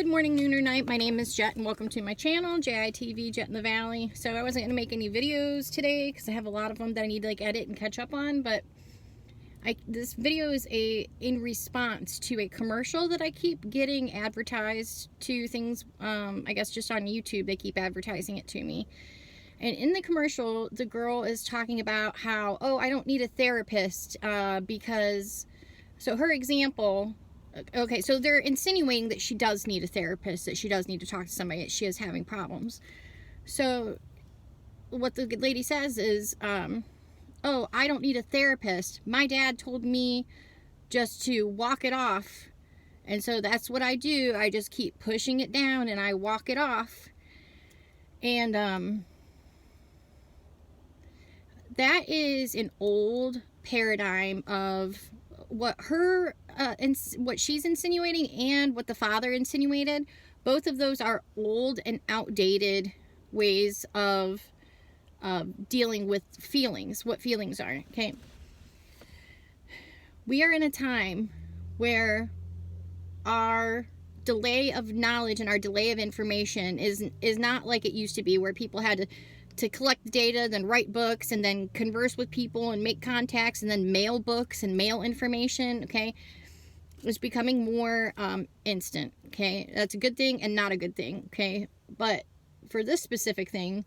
Good morning, noon, or night. My name is Jet, and welcome to my channel, JITV, Jet in the Valley. So I wasn't going to make any videos today because I have a lot of them that I need to edit and catch up on, but this video is in response to a commercial that I keep getting advertised to things, I guess just on YouTube, they keep advertising it to me. And in the commercial, the girl is talking about how, oh, I don't need a therapist because, so her example, okay, so they're insinuating that she does need a therapist, that she does need to talk to somebody, that she is having problems. So what the lady says is, oh, I don't need a therapist. My dad told me just to walk it off. And so that's what I do. I just keep pushing it down and I walk it off. And that is an old paradigm of what her what she's insinuating and what the father insinuated. Both of those are old and outdated ways of dealing with feelings, what feelings are. Okay, we are in a time where our delay of knowledge and our delay of information is not like it used to be, where people had to collect data, then write books, and then converse with people and make contacts, and then mail books and mail information. Okay, it's becoming more instant. Okay, that's a good thing and not a good thing. Okay, but for this specific thing,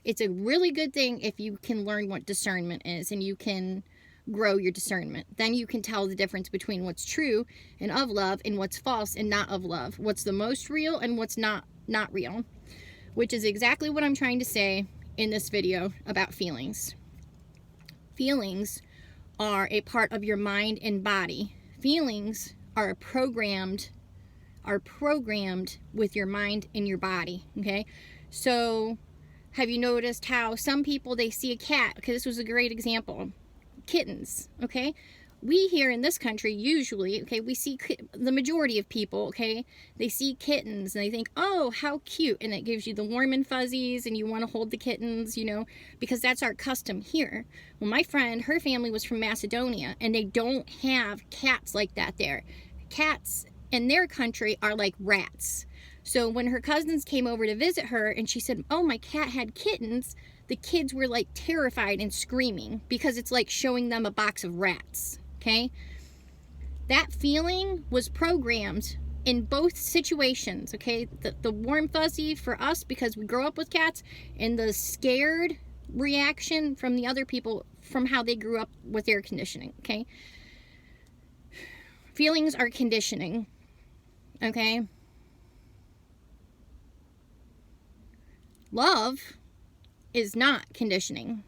it's a really good thing if you can learn what discernment is and you can grow your discernment. Then you can tell the difference between what's true and of love and what's false and not of love, what's the most real and what's not real, which is exactly what I'm trying to say in this video about feelings. Feelings are a part of your mind and body. Feelings are programmed with your mind and your body. Okay, so have you noticed how some people, they see a cat? Okay, this was a great example. Kittens. Okay, we here in this country usually, okay, we see the majority of people, okay, they see kittens and they think, oh, how cute, and it gives you the warm and fuzzies and you want to hold the kittens, you know, because that's our custom here. Well, my friend, her family was from Macedonia and they don't have cats like that there. Cats in their country are like rats. So when her cousins came over to visit her and she said, oh, my cat had kittens, the kids were like terrified and screaming because it's like showing them a box of rats. Okay, that feeling was programmed in both situations. Okay, the warm fuzzy for us because we grow up with cats, and the scared reaction from the other people from how they grew up with air conditioning. Okay, feelings are conditioning. Okay, love is not conditioning.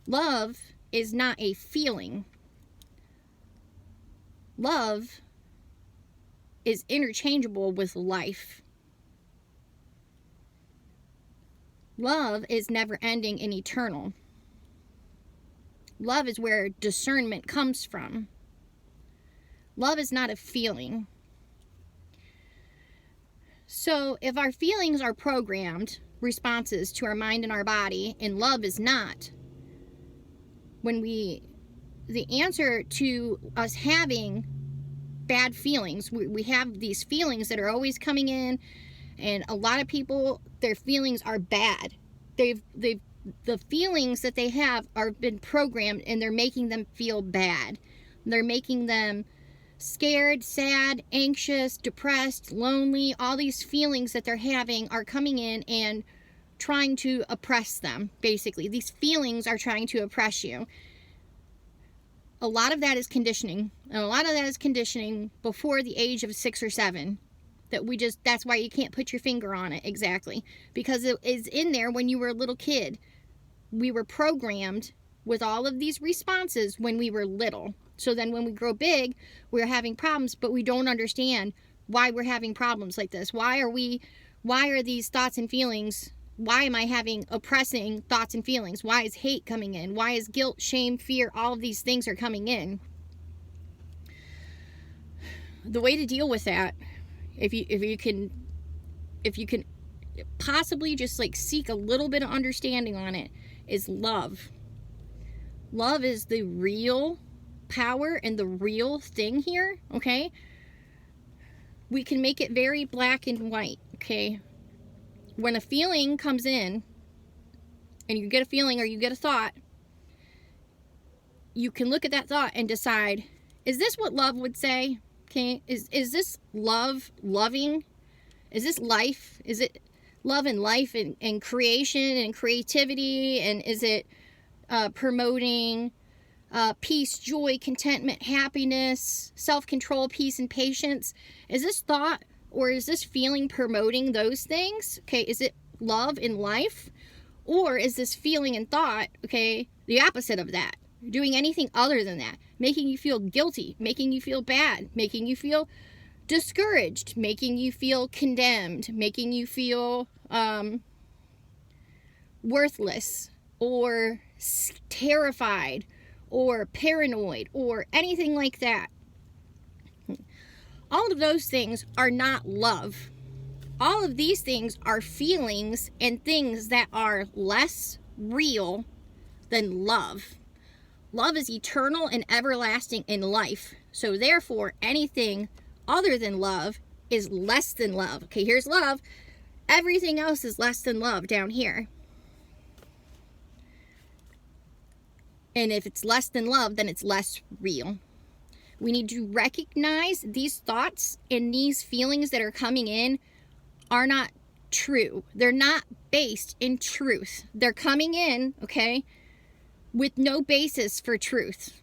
Love is not a feeling. Love is interchangeable with life. Love is never ending and eternal. Love is where discernment comes from. Love is not a feeling. So if our feelings are programmed responses to our mind and our body, and love is not, the answer to us having bad feelings, we have these feelings that are always coming in, and a lot of people, their feelings are bad. The feelings that they have are been programmed, and they're making them feel bad. They're making them scared, sad, anxious, depressed, lonely. All these feelings that they're having are coming in and trying to oppress them, basically. These feelings are trying to oppress you. A lot of that is conditioning. And a lot of that is conditioning before the age of 6 or 7. That's why you can't put your finger on it exactly. Because it is in there when you were a little kid. We were programmed with all of these responses when we were little. So then when we grow big, we're having problems, but we don't understand why we're having problems like this. Why are these thoughts and feelings, why am I having oppressing thoughts and feelings? Why is hate coming in? Why is guilt, shame, fear, all of these things are coming in? The way to deal with that, if you can possibly just like seek a little bit of understanding on it, is love. Love is the real power and the real thing here, okay? We can make it very black and white, okay? When a feeling comes in, and you get a feeling or you get a thought, you can look at that thought and decide, is this what love would say? Okay, is this love, loving? Is this life? Is it love and life and creation and creativity? And is it promoting peace, joy, contentment, happiness, self-control, peace, and patience? Is this thought or is this feeling promoting those things? Okay, is it love and life? Or is this feeling and thought, okay, the opposite of that? Doing anything other than that, making you feel guilty, making you feel bad, making you feel discouraged, making you feel condemned, making you feel worthless or terrified or paranoid or anything like that. All of those things are not love. All of these things are feelings and things that are less real than love. Love is eternal and everlasting in life. So therefore, anything other than love is less than love. Okay, here's love. Everything else is less than love down here. And if it's less than love, then it's less real. We need to recognize these thoughts and these feelings that are coming in are not true. They're not based in truth. They're coming in, okay, with no basis for truth.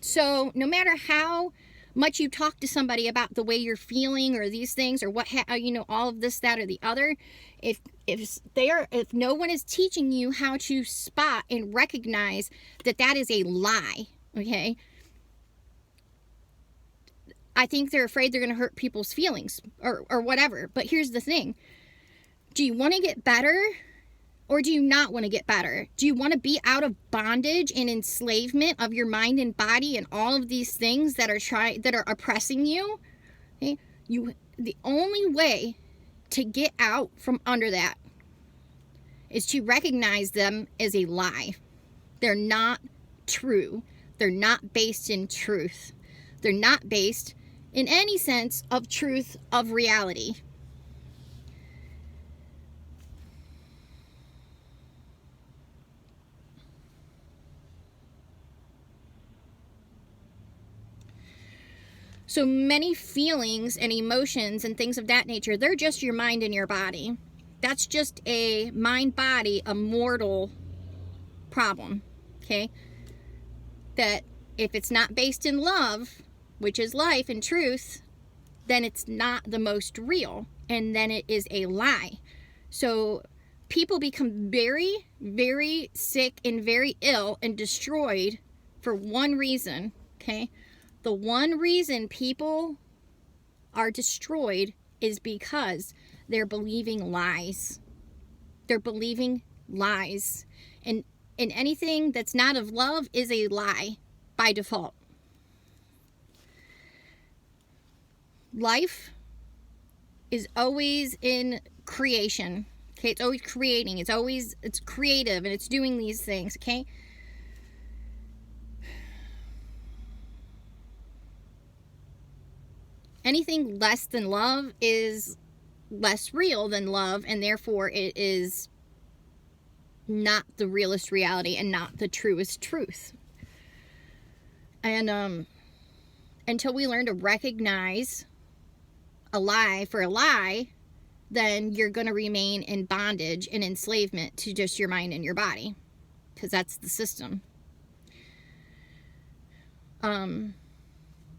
So no matter how much you talk to somebody about the way you're feeling or these things or what all of this, that, or the other, if no one is teaching you how to spot and recognize that is a lie, okay, I think they're afraid they're going to hurt people's feelings or whatever. But here's the thing. Do you want to get better or do you not want to get better? Do you want to be out of bondage and enslavement of your mind and body and all of these things that are oppressing you? Okay? The only way to get out from under that is to recognize them as a lie. They're not true. They're not based in truth. They're not based in any sense of truth of reality. So many feelings and emotions and things of that nature, they're just your mind and your body. That's just a mind-body, a mortal problem, okay? That if it's not based in love, which is life and truth, then it's not the most real, and then it is a lie. So people become very, very sick and very ill and destroyed for one reason, okay? The one reason people are destroyed is because they're believing lies. They're believing lies. And anything that's not of love is a lie by default. Life is always in creation. Okay, it's always creating. It's creative and it's doing these things, okay? Anything less than love is less real than love, and therefore it is not the realest reality and not the truest truth. And until we learn to recognize a lie for a lie, then you're going to remain in bondage and enslavement to just your mind and your body, because that's the system.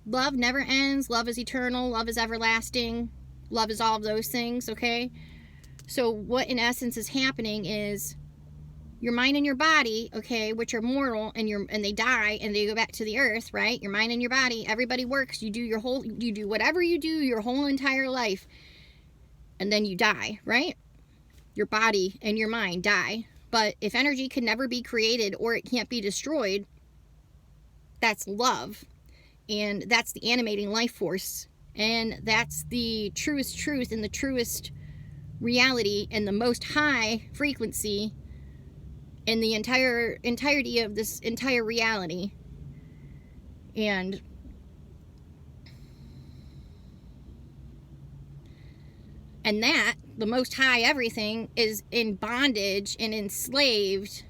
Love never ends. Love is eternal. Love is everlasting. Love is all of those things, okay? So what in essence is happening is your mind and your body, okay, which are mortal, and they die and they go back to the earth, right? Your mind and your body, everybody works. You do whatever you do your whole entire life, and then you die, right? Your body and your mind die. But if energy can never be created or it can't be destroyed, that's love. And that's the animating life force. And that's the truest truth and the truest reality and the most high frequency in the entirety of this entire reality. And that, the Most High everything, is in bondage and enslaved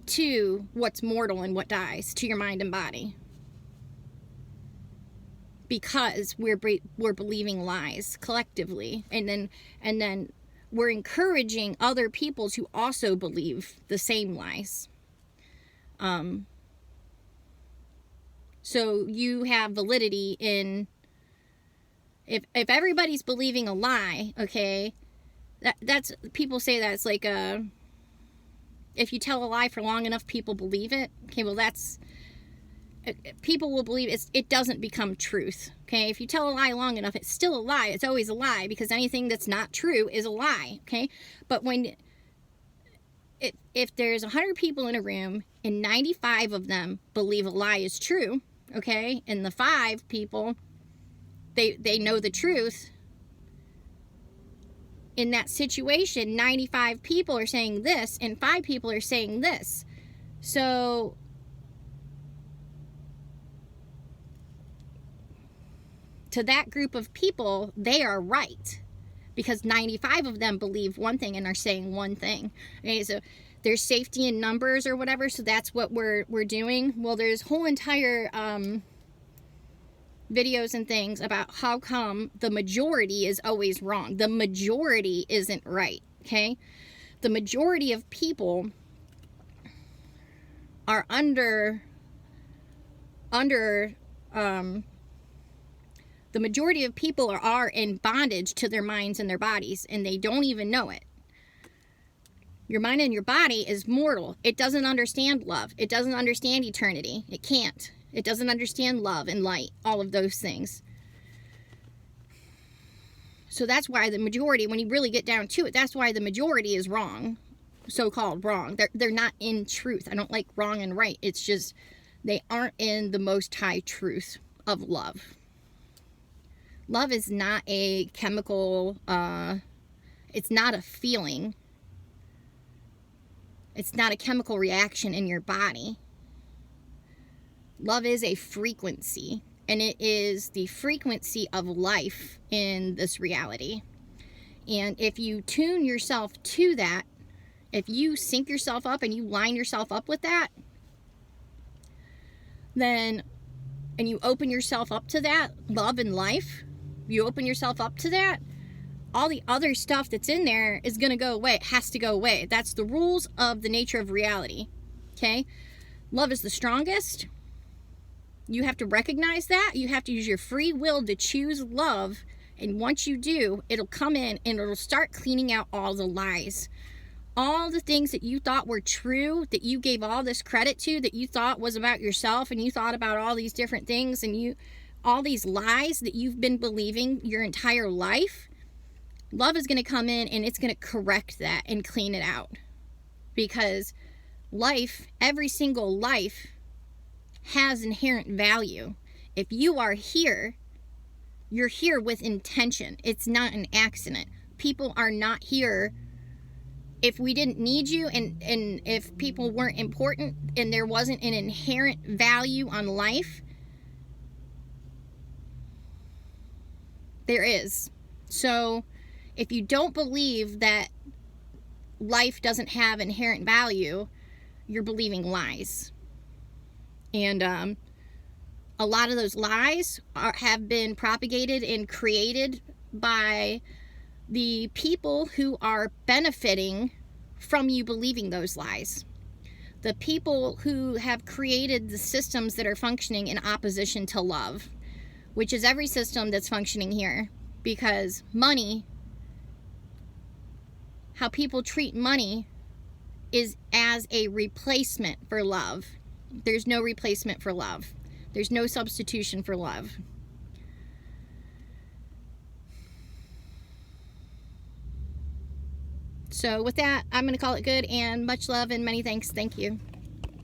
to what's mortal and what dies, to your mind and body. Because we're believing lies collectively. And then we're encouraging other people to also believe the same lies. So you have validity in, if everybody's believing a lie, okay, that's, people say that it's like if you tell a lie for long enough, people believe it. Okay, well, that's, people will believe it doesn't become truth. Okay, if you tell a lie long enough, it's still a lie. It's always a lie, because anything that's not true is a lie. Okay, but when if there's 100 people in a room and 95 of them believe a lie is true, okay, and the 5 people, they know the truth, in that situation 95 people are saying this and 5 people are saying this. So to that group of people, they are right, because 95 of them believe one thing and are saying one thing. Okay, so there's safety in numbers or whatever, so that's what we're doing. Well, there's whole entire videos and things about how come the majority is always wrong. The majority isn't right, okay? The majority of people are the majority of people are in bondage to their minds and their bodies, and they don't even know it. Your mind and your body is mortal. It doesn't understand love. It doesn't understand eternity. It can't. It doesn't understand love and light, all of those things. So that's why the majority, when you really get down to it, that's why the majority is wrong, so-called wrong. They're not in truth. I don't like wrong and right. It's just they aren't in the Most High truth of love. Love is not a chemical, it's not a feeling. It's not a chemical reaction in your body. Love is a frequency, and it is the frequency of life in this reality. And if you tune yourself to that, if you sync yourself up and you line yourself up with that, then, and you open yourself up to that, love and life, you open yourself up to that, all the other stuff that's in there is going to go away. It has to go away. That's the rules of the nature of reality. Okay? Love is the strongest. You have to recognize that. You have to use your free will to choose love. And once you do, it'll come in and it'll start cleaning out all the lies. All the things that you thought were true, that you gave all this credit to, that you thought was about yourself, and you thought about all these different things, and all these lies that you've been believing your entire life, love is going to come in and it's going to correct that and clean it out. Because life, every single life, has inherent value. If you are here, you're here with intention. It's not an accident. People are not here if we didn't need you, and if people weren't important and there wasn't an inherent value on life. There is. So if you don't believe that life doesn't have inherent value, you're believing lies. And a lot of those lies have been propagated and created by the people who are benefiting from you believing those lies. The people who have created the systems that are functioning in opposition to love, which is every system that's functioning here. Because money, how people treat money, is as a replacement for love. There's no replacement for love. There's no substitution for love. So with that, I'm going to call it good, and much love and many thanks. Thank you.